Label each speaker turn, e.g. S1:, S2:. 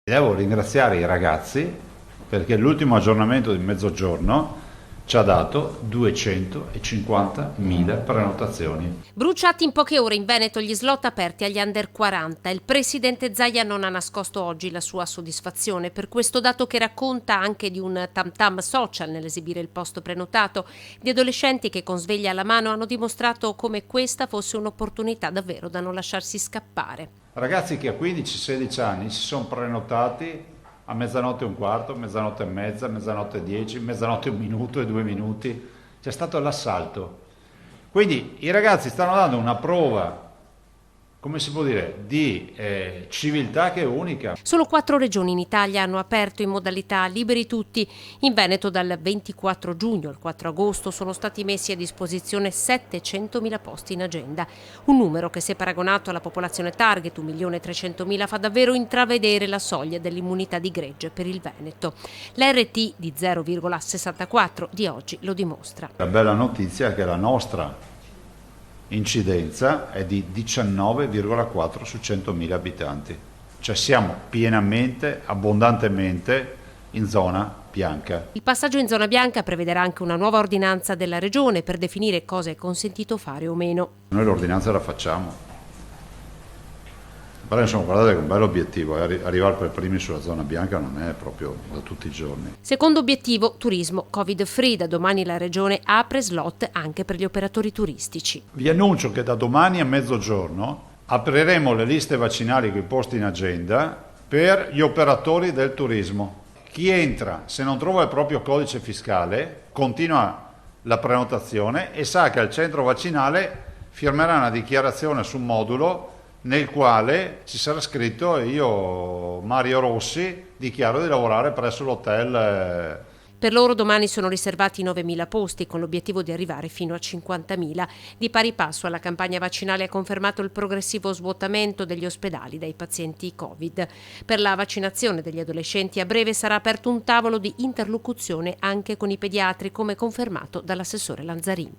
S1: Devo ringraziare i ragazzi perché l'ultimo aggiornamento di mezzogiorno ci ha dato 250.000 prenotazioni.
S2: Bruciati in poche ore in Veneto gli slot aperti agli under 40. Il presidente Zaia non ha nascosto oggi la sua soddisfazione per questo dato che racconta anche di un tam tam social nell'esibire il posto prenotato, di adolescenti che con sveglia alla mano hanno dimostrato come questa fosse un'opportunità davvero da non lasciarsi scappare.
S1: Ragazzi che a 15-16 anni si sono prenotati a mezzanotte e un quarto, mezzanotte e mezza, mezzanotte e 10, mezzanotte e un minuto e 2 minuti. C'è stato l'assalto. Quindi i ragazzi stanno dando una prova, come si può dire, di civiltà che è unica.
S2: Solo 4 regioni in Italia hanno aperto in modalità liberi tutti. In Veneto dal 24 giugno al 4 agosto sono stati messi a disposizione 700.000 posti in agenda. Un numero che, se paragonato alla popolazione target, 1.300.000, fa davvero intravedere la soglia dell'immunità di gregge per il Veneto. L'RT di 0,64 di oggi lo dimostra.
S1: La bella notizia è che la nostra incidenza è di 19,4 su 100.000 abitanti, cioè siamo pienamente, abbondantemente in zona bianca.
S2: Il passaggio in zona bianca prevederà anche una nuova ordinanza della Regione per definire cosa è consentito fare o meno.
S1: Noi l'ordinanza la facciamo, però insomma guardate che è un bel obiettivo, arrivare per primi sulla zona bianca non è proprio da tutti i giorni.
S2: Secondo obiettivo, turismo Covid-free. Da domani la Regione apre slot anche per gli operatori turistici.
S1: Vi annuncio che da domani a mezzogiorno apriremo le liste vaccinali con i posti in agenda per gli operatori del turismo. Chi entra, se non trova il proprio codice fiscale, continua la prenotazione e sa che al centro vaccinale firmerà una dichiarazione su un modulo nel quale ci sarà scritto: io, Mario Rossi, dichiaro di lavorare presso l'hotel.
S2: Per loro domani sono riservati 9.000 posti, con l'obiettivo di arrivare fino a 50.000. Di pari passo alla campagna vaccinale ha confermato il progressivo svuotamento degli ospedali dai pazienti Covid. Per la vaccinazione degli adolescenti a breve sarà aperto un tavolo di interlocuzione anche con i pediatri, come confermato dall'assessore Lanzarin.